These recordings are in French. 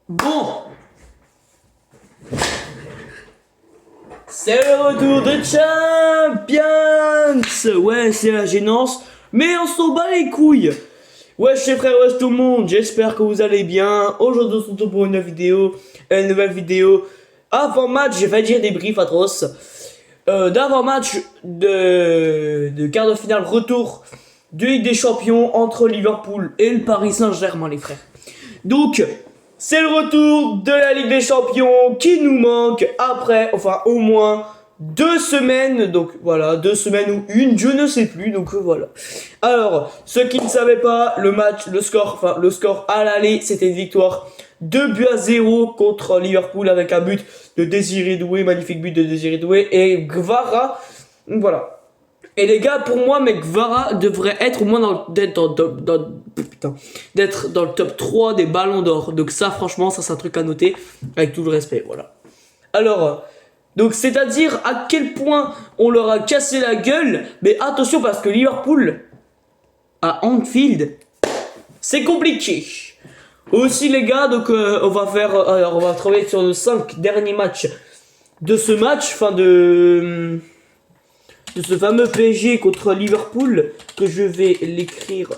Bon, c'est le retour de Champions. Ouais, c'est la gênance, mais on s'en bat les couilles. Wesh les frères, wesh tout le monde, j'espère que vous allez bien. Aujourd'hui on se retrouve pour une nouvelle vidéo avant match, j'ai failli dire des briefs atroces. D'avant match de quart de finale retour de Ligue des Champions entre Liverpool et le Paris Saint-Germain les frères. Donc c'est le retour de la Ligue des Champions qui nous manque après, enfin au moins 2 semaines, donc voilà, 2 semaines ou une, je ne sais plus, donc voilà. Alors, ceux qui ne savaient pas, le score à l'aller, c'était une victoire 2-0 contre Liverpool avec un but de Désiré Doué, magnifique but de Désiré Doué et Gvara, voilà. Et les gars, pour moi, mais Gvara devrait être au moins d'être dans le top 3 des ballons d'or. Donc ça, franchement, ça c'est un truc à noter, avec tout le respect, voilà. Alors, donc c'est-à-dire à quel point on leur a cassé la gueule, mais attention parce que Liverpool, à Anfield, c'est compliqué. Aussi les gars, donc on va travailler sur les 5 derniers matchs de ce match, enfin de ce fameux PSG contre Liverpool que je vais l'écrire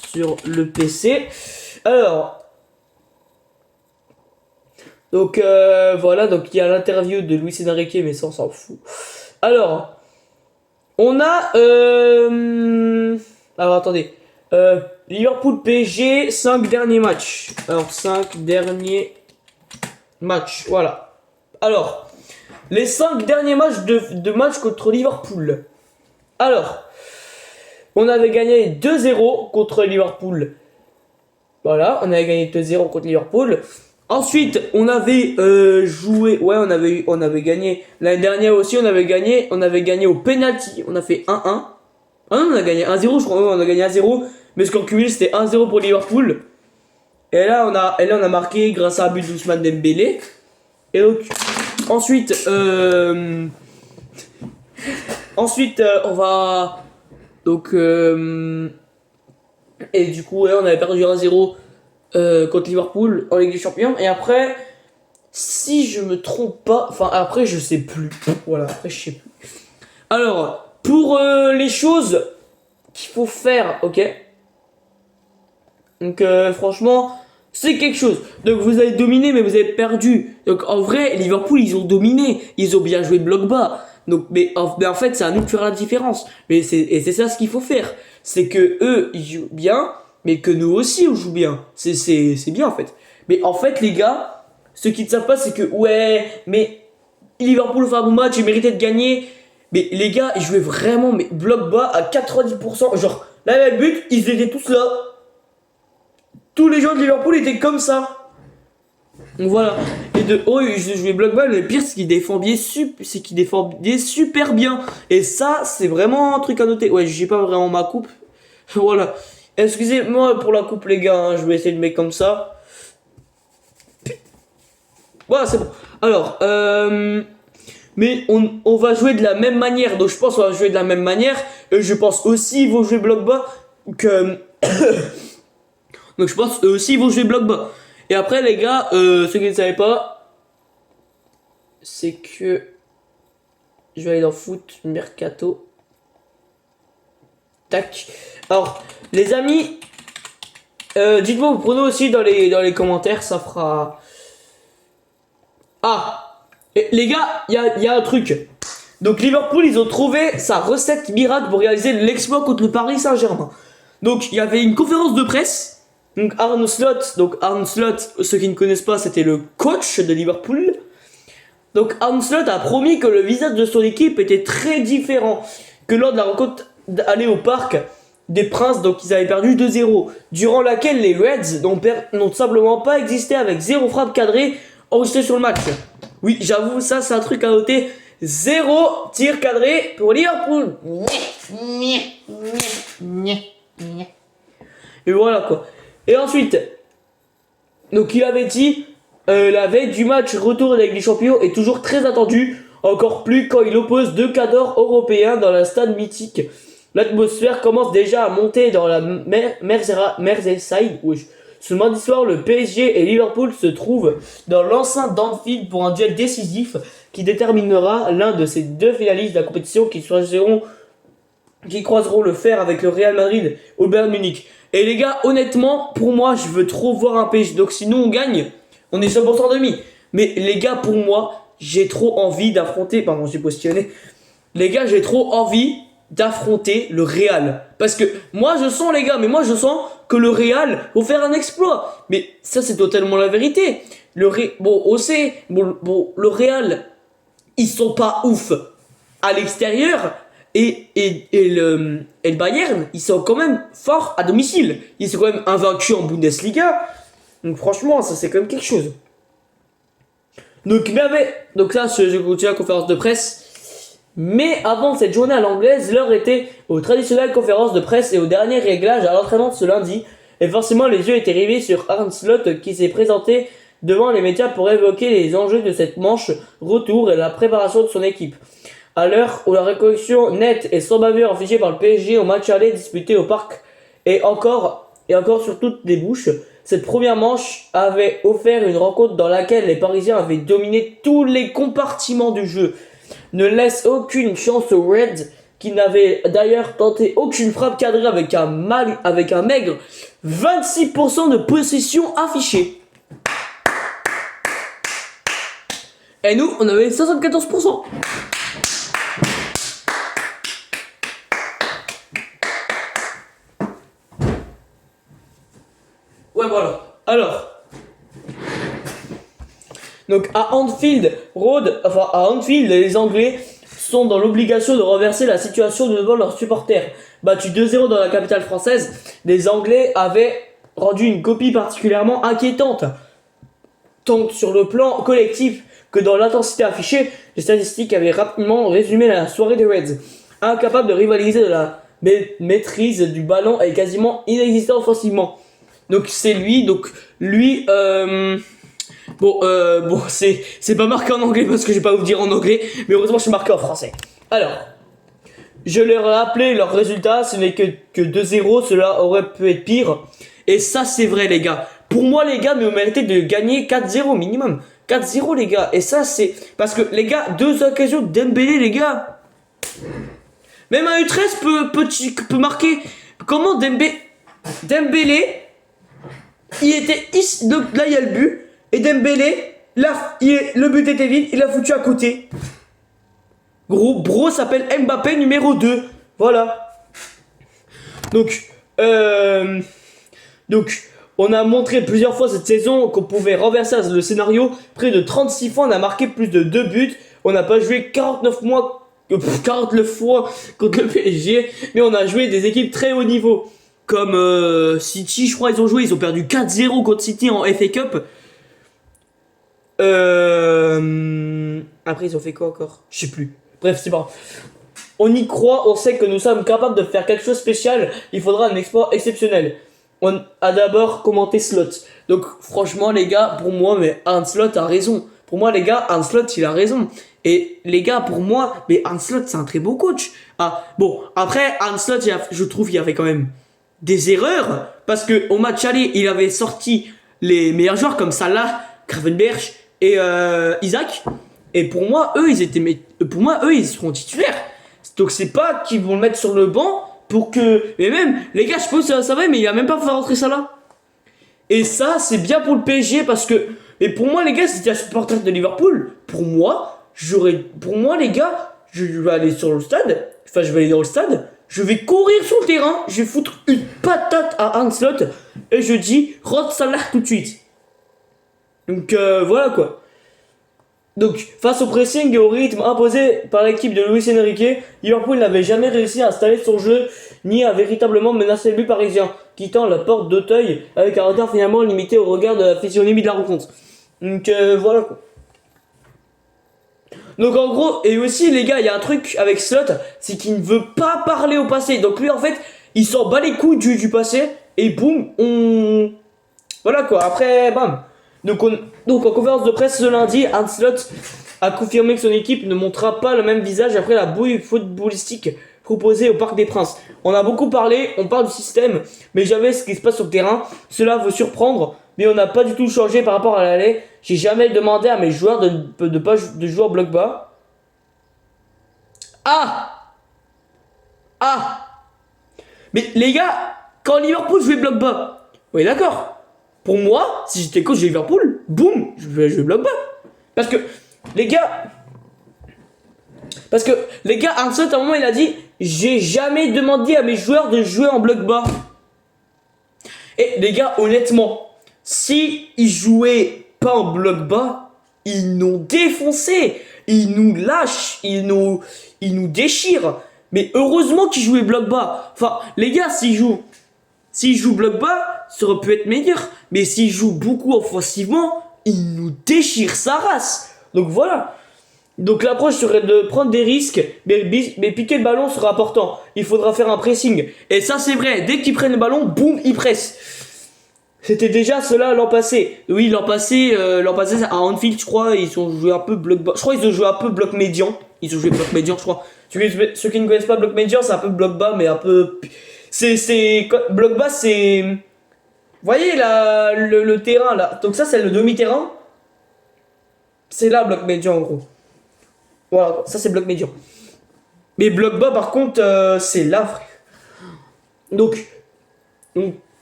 sur le PC. Alors donc voilà, donc il y a l'interview de Luis Enrique, mais ça on s'en fout. Alors on a alors attendez, Liverpool PSG 5 derniers matchs. Alors 5 derniers matchs, voilà. Alors les 5 derniers matchs de match contre Liverpool. Alors, on avait gagné 2-0 contre Liverpool. Voilà, on avait gagné 2-0 contre Liverpool. Ensuite, on avait joué, ouais, on avait gagné l'année dernière aussi, on avait gagné au penalty, on a fait 1-1. Ah non, on a gagné 1-0, je crois, on a gagné 1-0, mais ce qu'on cumule c'était 1-0 pour Liverpool. Et là on a marqué grâce à un but d'Ousmane Dembélé. Et donc ensuite on va donc et du coup ouais, on avait perdu 1-0 contre Liverpool en Ligue des Champions. Et après, si je me trompe pas, enfin après je sais plus, voilà, après je sais plus. Alors pour les choses qu'il faut faire, ok, donc franchement c'est quelque chose. Donc vous avez dominé mais vous avez perdu. Donc en vrai Liverpool ils ont dominé, ils ont bien joué bloc bas. Donc mais en fait c'est à nous de faire la différence. Mais c'est ça ce qu'il faut faire. C'est que eux ils jouent bien, mais que nous aussi on joue bien. C'est bien en fait. Mais en fait les gars, ce qu'ils ne savent pas c'est que ouais, mais Liverpool fait un bon match, ils méritaient de gagner. Mais les gars ils jouaient vraiment mais bloc bas à 90%. Genre là le but, ils étaient tous là. Tous les joueurs de Liverpool étaient comme ça. Donc voilà. Et de haut, je jouais bloc bas. Le pire, c'est qu'ils défendaient super bien. Et ça, c'est vraiment un truc à noter. Ouais, j'ai pas vraiment ma coupe. Voilà. Excusez-moi pour la coupe, les gars. Hein. Je vais essayer de mettre comme ça. Voilà, c'est bon. Alors, mais on va jouer de la même manière. Donc je pense qu'on va jouer de la même manière. Et je pense aussi qu'ils vont jouer bloc bas que... Donc je pense eux aussi ils vont jouer bloc bas. Et après les gars, ceux qui ne savaient pas, c'est que je vais aller dans foot mercato. Tac. Alors les amis, dites-moi vos pronos aussi dans les commentaires, ça fera. Ah, et les gars, il y a un truc. Donc Liverpool ils ont trouvé sa recette miracle pour réaliser l'exploit contre le Paris Saint-Germain. Donc il y avait une conférence de presse. Donc Arne Slot, ceux qui ne connaissent pas, c'était le coach de Liverpool. Donc Arne Slot a promis que le visage de son équipe était très différent que lors de la rencontre d'aller au Parc des Princes, donc ils avaient perdu 2-0, durant laquelle les Reds n'ont simplement pas existé avec 0 frappe cadrée enregistrée sur le match. Oui, j'avoue, ça c'est un truc à noter. 0 tir cadré pour Liverpool. Et voilà quoi. Et ensuite, donc il avait dit, la veille du match retour de la Ligue des Champions est toujours très attendu, encore plus quand il oppose 2 cadors européens dans la stade mythique L'atmosphère commence déjà à monter dans la Merseyside. Oui. Ce mardi soir, le PSG et Liverpool se trouvent dans l'enceinte d'Anfield pour un duel décisif qui déterminera l'un de ces deux finalistes de la compétition qui croiseront le fer avec le Real Madrid ou le Bayern Munich. Et les gars, honnêtement, pour moi, je veux trop voir un PSG. Donc sinon on gagne, on est 100% demi. Mais les gars, pour moi, j'ai trop envie d'affronter... Pardon, j'ai positionné. Les gars, j'ai trop envie d'affronter le Real. Parce que moi, je sens, les gars, mais moi, je sens que le Real va faire un exploit. Mais ça, c'est totalement la vérité. Bon, on sait, le Real, ils sont pas ouf à l'extérieur. Et le Bayern, ils sont quand même forts à domicile. Ils sont quand même invaincus en Bundesliga. Donc franchement, ça c'est quand même quelque chose. Donc là, je continue la conférence de presse. Mais avant cette journée à l'anglaise, l'heure était aux traditionnelles conférences de presse et au dernier réglage à l'entraînement de ce lundi. Et forcément, les yeux étaient rivés sur Arne Slot qui s'est présenté devant les médias pour évoquer les enjeux de cette manche retour et la préparation de son équipe. À l'heure où la récollection nette et sans bavure affichée par le PSG au match aller disputé au parc et encore sur toutes les bouches, cette première manche avait offert une rencontre dans laquelle les Parisiens avaient dominé tous les compartiments du jeu. Ne laisse aucune chance aux Reds qui n'avaient d'ailleurs tenté aucune frappe cadrée avec un maigre 26% de possession affichée. Et nous, on avait 74%. Ouais, voilà. Alors, donc à Anfield, les Anglais sont dans l'obligation de renverser la situation devant leurs supporters. Battus 2-0 dans la capitale française, les Anglais avaient rendu une copie particulièrement inquiétante, tant sur le plan collectif que dans l'intensité affichée. Les statistiques avaient rapidement résumé la soirée des Reds. Incapable de rivaliser de la maîtrise du ballon et quasiment inexistant offensivement. Donc c'est lui, c'est pas marqué en anglais parce que je vais pas vous dire en anglais, mais heureusement je suis marqué en français. Alors, je leur ai rappelé leurs résultats, ce n'est que 2-0, cela aurait pu être pire. Et ça c'est vrai les gars. Pour moi les gars, mais on méritait de gagner 4-0 minimum. 4-0 les gars, et ça c'est... Parce que les gars, 2 occasions de Dembélé les gars. Même un U13 peut marquer. Comment Dembélé, il était ici, donc là il y a le but. Et Dembélé, là, le but était vide, il l'a foutu à côté. Bro s'appelle Mbappé numéro 2. Voilà. Donc, on a montré plusieurs fois cette saison qu'on pouvait renverser le scénario. Près de 36 fois, on a marqué plus de 2 buts. On n'a pas joué 49 fois contre le PSG. Mais on a joué des équipes très haut niveau. Comme City, je crois, ils ont perdu 4-0 contre City en FA Cup. Après, ils ont fait quoi encore? Je sais plus. Bref, c'est pas grave. On y croit, on sait que nous sommes capables de faire quelque chose de spécial. Il faudra un exploit exceptionnel. On a d'abord commenté Slot. Donc, franchement, les gars, pour moi, mais Arne Slot a raison. Pour moi, les gars, Arne Slot, il a raison. Et les gars, pour moi, mais Arne Slot, c'est un très beau coach. Ah, bon, après, Arne Slot, je trouve qu'il y avait quand même des erreurs. Parce qu'au match aller, il avait sorti les meilleurs joueurs comme Salah, Gravenberch et Isaac. Et pour moi, eux, ils seront titulaires. Donc, c'est pas qu'ils vont le mettre sur le banc pour que... Mais même, les gars, je pense que ça va, mais il a même pas fait rentrer ça là. Et ça, c'est bien pour le PSG parce que... Mais pour moi, les gars, si t'es un supporter de Liverpool, pour moi, les gars, je vais aller sur le stade. Enfin, je vais aller dans le stade. Je vais courir sur le terrain. Je vais foutre une patate à Arne Slot. Et je dis, rentre Salah tout de suite. Donc, voilà quoi. Donc, face au pressing et au rythme imposé par l'équipe de Luis Enrique, Liverpool n'avait jamais réussi à installer son jeu ni à véritablement menacer le but parisien, quittant la porte d'Auteuil avec un retard finalement limité au regard de la physionomie de la rencontre. Donc, voilà quoi. Donc en gros, et aussi les gars, il y a un truc avec Slot, c'est qu'il ne veut pas parler au passé. Donc lui en fait, il s'en bat les couilles du passé, et boum, voilà quoi, après, bam. Donc en conférence de presse ce lundi, Arne Slot a confirmé que son équipe ne montrera pas le même visage après la bouille footballistique proposé au Parc des Princes. On a beaucoup parlé, on parle du système, mais jamais ce qui se passe sur le terrain. Cela vous surprendre, mais on n'a pas du tout changé par rapport à l'aller. J'ai jamais demandé à mes joueurs de jouer en bloc bas. Mais les gars, quand Liverpool jouait bloc bas, oui d'accord. Pour moi, si j'étais coach de Liverpool, boum, je vais jouer bloc bas. Parce que les gars, à un certain moment, il a dit, j'ai jamais demandé à mes joueurs de jouer en bloc bas. Et les gars, honnêtement, si ils jouaient pas en bloc bas, ils nous défoncé, ils nous lâchent, ils nous déchirent. Mais heureusement qu'ils jouaient bloc bas. Enfin, les gars, s'ils jouent bloc bas, ça aurait pu être meilleur. Mais s'ils jouent beaucoup offensivement, ils nous déchirent sa race. Donc voilà. Donc l'approche serait de prendre des risques, mais piquer le ballon sera important. Il faudra faire un pressing. Et ça c'est vrai, dès qu'ils prennent le ballon, boum, ils pressent. C'était déjà cela l'an passé. Oui, l'an passé à Anfield, je crois, ils ont joué un peu bloc bas. Je crois qu'ils ont joué un peu bloc médian. Ils ont joué bloc médian, je crois. Ceux qui ne connaissent pas bloc médian, c'est un peu bloc bas, mais un peu... bloc bas, c'est... Vous voyez là, le terrain là. Donc ça, c'est le demi-terrain. C'est là, bloc médian en gros. Voilà, ça c'est bloc médian. Mais bloc bas, par contre, c'est là, frère.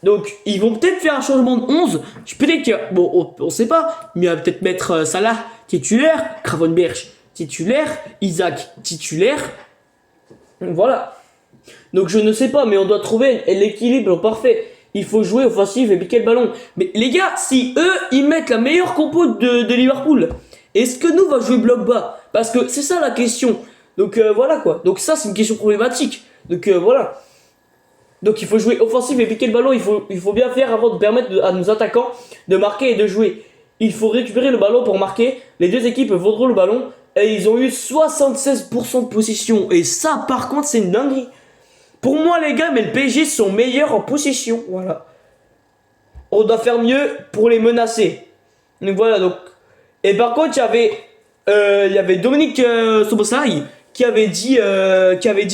Donc, ils vont peut-être faire un changement de 11. Peut-être que, bon, on sait pas, mais il va peut-être mettre Salah titulaire, Gravenberch titulaire, Isaac titulaire. Voilà. Donc je ne sais pas, mais on doit trouver l'équilibre parfait. Il faut jouer offensif et piquer le ballon. Mais les gars, si eux, ils mettent la meilleure compo de Liverpool, est-ce que nous, on va jouer bloc bas? Parce que c'est ça la question. Donc voilà quoi. Donc ça, c'est une question problématique. Donc voilà. Donc il faut jouer offensif et piquer le ballon. Il faut bien faire avant de permettre à nos attaquants de marquer et de jouer. Il faut récupérer le ballon pour marquer. Les deux équipes vaudront le ballon. Et ils ont eu 76% de possession. Et ça, par contre, c'est une dinguerie. Pour moi, les gars, mais le PSG sont meilleurs en possession. Voilà. On doit faire mieux pour les menacer. Donc voilà. Donc. Et par contre, il y avait Dominique Szoboszlai qui avait dit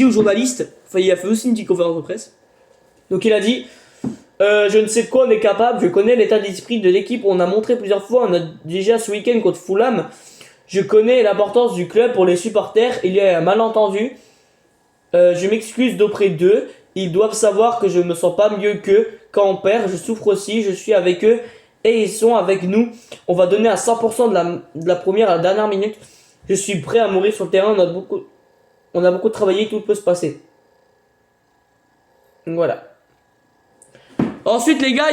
aux journalistes. Enfin, il a fait aussi une petite conférence de presse. Donc il a dit je ne sais de quoi on est capable, je connais l'état d'esprit de l'équipe, on a montré plusieurs fois, on a déjà ce week-end contre Fulham, je connais l'importance du club pour les supporters, il y a un malentendu, je m'excuse d'auprès d'eux, ils doivent savoir que je me sens pas mieux qu'eux, quand on perd, je souffre aussi, je suis avec eux et ils sont avec nous, on va donner à 100% de la première à la dernière minute, je suis prêt à mourir sur le terrain, on a beaucoup travaillé, tout peut se passer. Voilà. Ensuite les gars,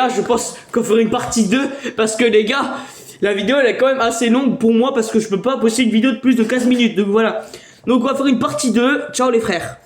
je pense qu'on ferait une partie 2 parce que les gars, la vidéo elle est quand même assez longue pour moi parce que je peux pas poster une vidéo de plus de 15 minutes. Donc voilà. Donc on va faire une partie 2. Ciao les frères.